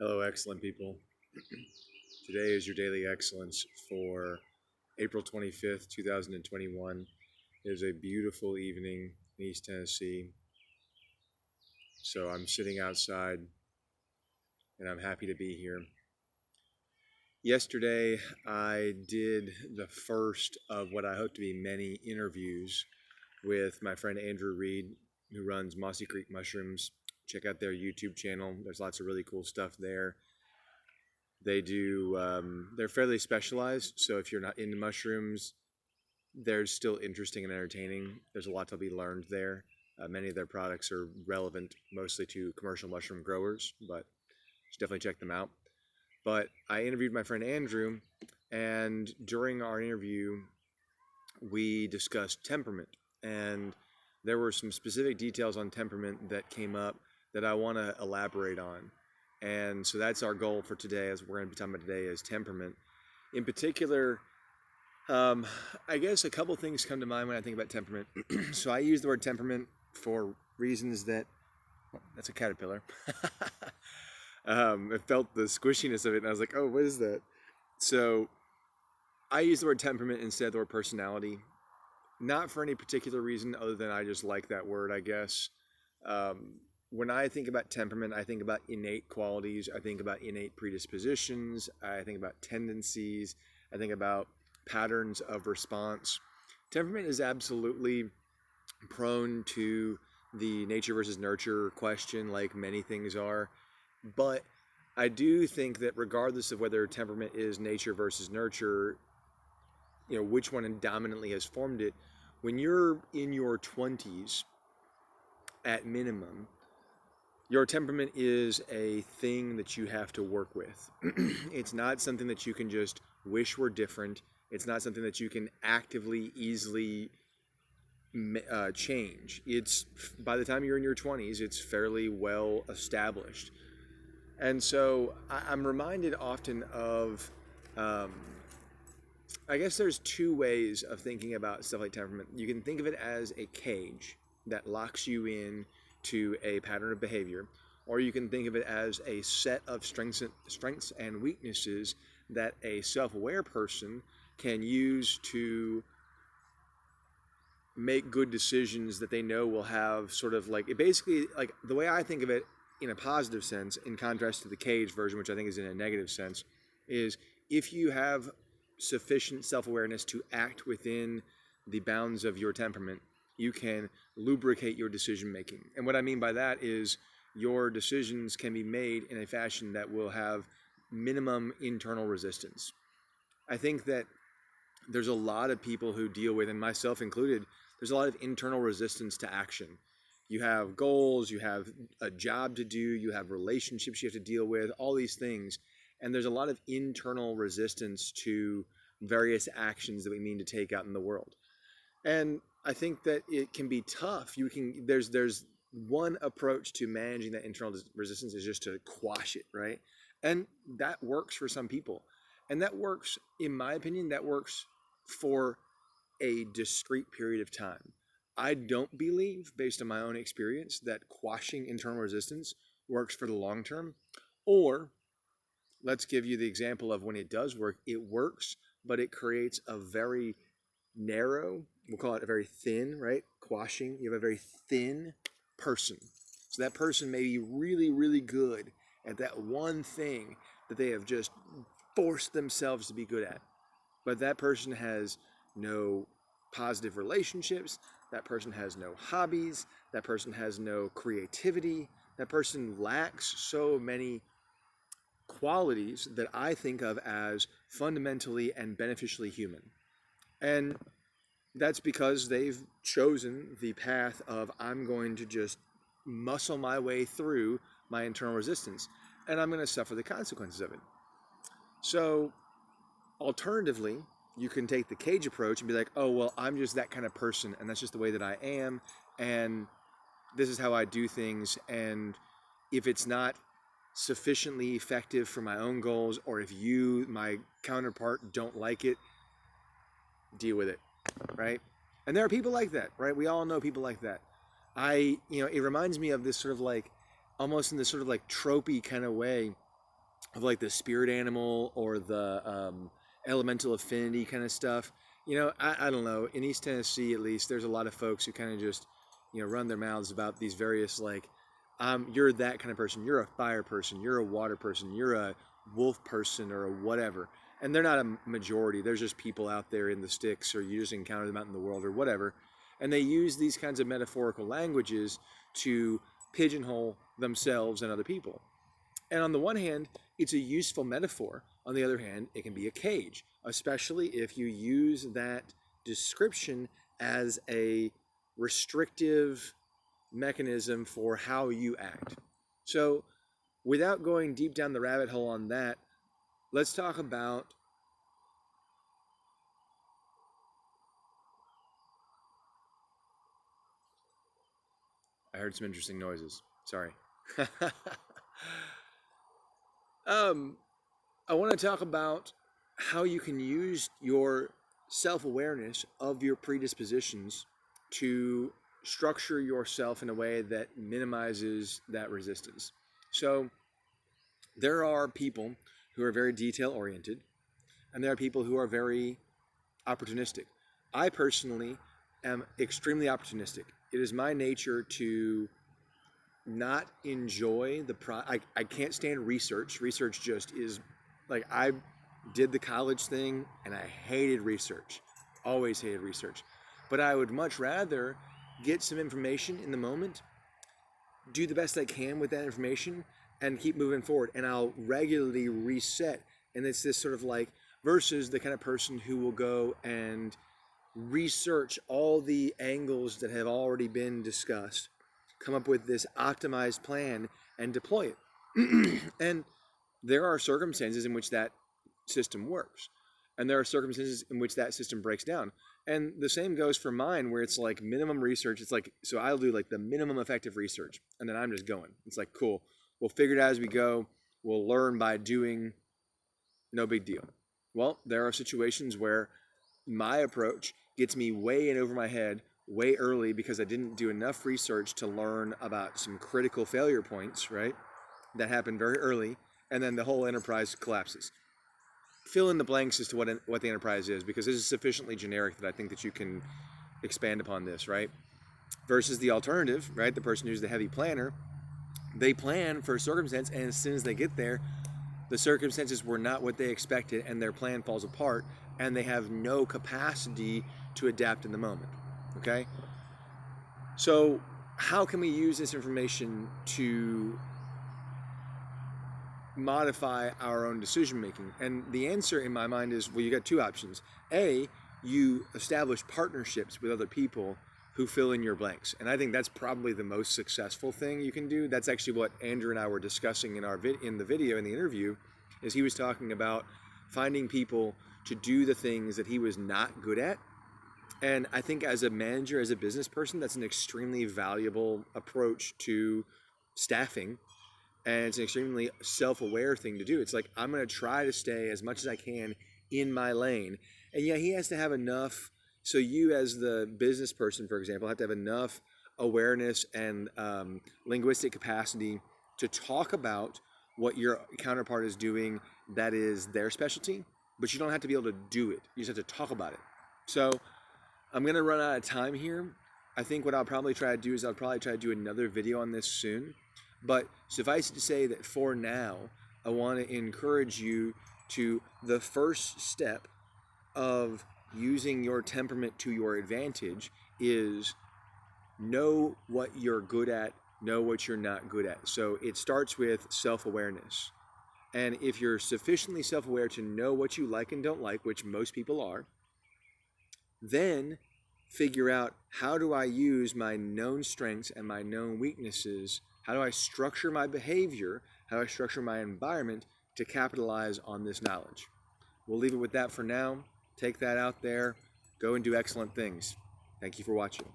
Hello, excellent people. Today is your daily excellence for April 25th, 2021. It is a beautiful evening in East Tennessee. So I'm sitting outside and I'm happy to be here. Yesterday, I did the first of what I hope to be many interviews with my friend Andrew Reed, who runs Mossy Creek Mushrooms. Check out their YouTube channel. There's lots of really cool stuff there. They do, they're fairly specialized. So if you're not into mushrooms, they're still interesting and entertaining. There's a lot to be learned there. Many of their products are relevant mostly to commercial mushroom growers, but you should definitely check them out. But I interviewed my friend Andrew, and during our interview, we discussed temperament. And there were some specific details on temperament that came up that I want to elaborate on. And so that's our goal for today, as we're going to be talking about today, is temperament. In particular, I guess a couple things come to mind when I think about temperament. So I use the word temperament for reasons that, that's a caterpillar. I felt the squishiness of it and I was like, oh, what is that? So I use the word temperament instead of the word personality. Not for any particular reason other than I just like that word, I guess. When I think about temperament, I think about innate qualities. I think about innate predispositions. I think about tendencies. I think about patterns of response. Temperament is absolutely prone to the nature versus nurture question, like many things are. But I do think that regardless of whether temperament is nature versus nurture, which one dominantly has formed it, when you're in your 20s, at minimum, your temperament is a thing that you have to work with. It's not something that you can just wish were different. It's not something that you can actively, easily change. It's, by the time you're in your 20s, it's fairly well established. And so I'm reminded often of, I guess there's two ways of thinking about stuff like temperament. You can think of it as a cage that locks you in to a pattern of behavior, or you can think of it as a set of strengths and weaknesses that a self-aware person can use to make good decisions that they know will have sort of like, it basically, like the way I think of it in a positive sense, in contrast to the cage version, which I think is in a negative sense, is if you have sufficient self-awareness to act within the bounds of your temperament, you can lubricate your decision making. And what I mean by that is your decisions can be made in a fashion that will have minimum internal resistance. I think that there's a lot of people who deal with, and myself included, there's a lot of internal resistance to action. You have goals, you have a job to do, you have relationships you have to deal with, all these things. And there's a lot of internal resistance to various actions that we mean to take out in the world. And I think that it can be tough. There's one approach to managing that internal resistance is just to quash it, right? And that works for some people. And that works, in my opinion, that works for a discrete period of time. I don't believe, based on my own experience, that quashing internal resistance works for the long term. Or, let's give you the example of when it does work. It works, but it creates a very narrow, we'll call it a very thin, right? Quashing. You have a very thin person. So that person may be really, really good at that one thing that they have just forced themselves to be good at. But that person has no positive relationships. That person has no hobbies. That person has no creativity. That person lacks so many qualities that I think of as fundamentally and beneficially human. And that's because they've chosen the path of, I'm going to just muscle my way through my internal resistance, and I'm going to suffer the consequences of it. So, alternatively, you can take the cage approach and be like, oh, well, I'm just that kind of person, and that's just the way that I am, and this is how I do things, and if it's not sufficiently effective for my own goals, or if you, my counterpart, don't like it, deal with it, right? And there are people like that, right? We all know people like that. It reminds me of this sort of like, almost in this sort of like tropey kind of way. of like the spirit animal or the elemental affinity kind of stuff. I don't know. In East Tennessee, at least, there's a lot of folks who kind of just, run their mouths about these various like, you're that kind of person. You're a fire person. You're a water person. You're a wolf person or a whatever. And they're not a majority. There's just people out there in the sticks, or you just encounter them out in the world or whatever. And they use these kinds of metaphorical languages to pigeonhole themselves and other people. And on the one hand, it's a useful metaphor. On the other hand, it can be a cage, especially if you use that description as a restrictive mechanism for how you act. So, without going deep down the rabbit hole on that, let's talk about I heard some interesting noises. Sorry. I want to talk about how you can use your self-awareness of your predispositions to structure yourself in a way that minimizes that resistance. So there are people who are very detail oriented, and there are people who are very opportunistic. I personally am extremely opportunistic. It is my nature to not enjoy I can't stand research. Research just is like, I did the college thing and I hated research. Always hated research. But I would much rather get some information in the moment, do the best I can with that information, and keep moving forward. And I'll regularly reset. And it's this sort of like, versus the kind of person who will go and research all the angles that have already been discussed, come up with this optimized plan, and deploy it. And there are circumstances in which that system works, and there are circumstances in which that system breaks down. And the same goes for mine, where it's like minimum research. It's like, so I'll do like the minimum effective research, and then I'm just going. It's like, cool, we'll figure it out as we go. We'll learn by doing. No big deal. Well, there are situations where my approach gets me way in over my head way early because I didn't do enough research to learn about some critical failure points, right? That happen very early, and then the whole enterprise collapses. Fill in the blanks as to what the enterprise is, because this is sufficiently generic that I think that you can expand upon this, right? Versus the alternative, right? The person who's the heavy planner, they plan for a circumstance, and as soon as they get there, the circumstances were not what they expected, and their plan falls apart, and they have no capacity to adapt in the moment. Okay? So, how can we use this information to modify our own decision making? And the answer in my mind is, well, you got two options. A, you establish partnerships with other people who fill in your blanks. And I think that's probably the most successful thing you can do. That's actually what Andrew and I were discussing in the video, in the interview, is he was talking about finding people to do the things that he was not good at. And I think as a manager, as a business person, that's an extremely valuable approach to staffing. And it's an extremely self-aware thing to do. It's like, I'm going to try to stay as much as I can in my lane. And yeah, he has to have enough. So you, as the business person, for example, have to have enough awareness and linguistic capacity to talk about what your counterpart is doing that is their specialty, but you don't have to be able to do it. You just have to talk about it. So I'm going to run out of time here. I think what I'll probably try to do is I'll probably try to do another video on this soon. But suffice it to say that for now, I want to encourage you to the first step of using your temperament to your advantage is know what you're good at, know what you're not good at. So it starts with self-awareness. And if you're sufficiently self-aware to know what you like and don't like, which most people are, then figure out, how do I use my known strengths and my known weaknesses? How do I structure my behavior? How do I structure my environment to capitalize on this knowledge? We'll leave it with that for now. Take that out there. Go and do excellent things. Thank you for watching.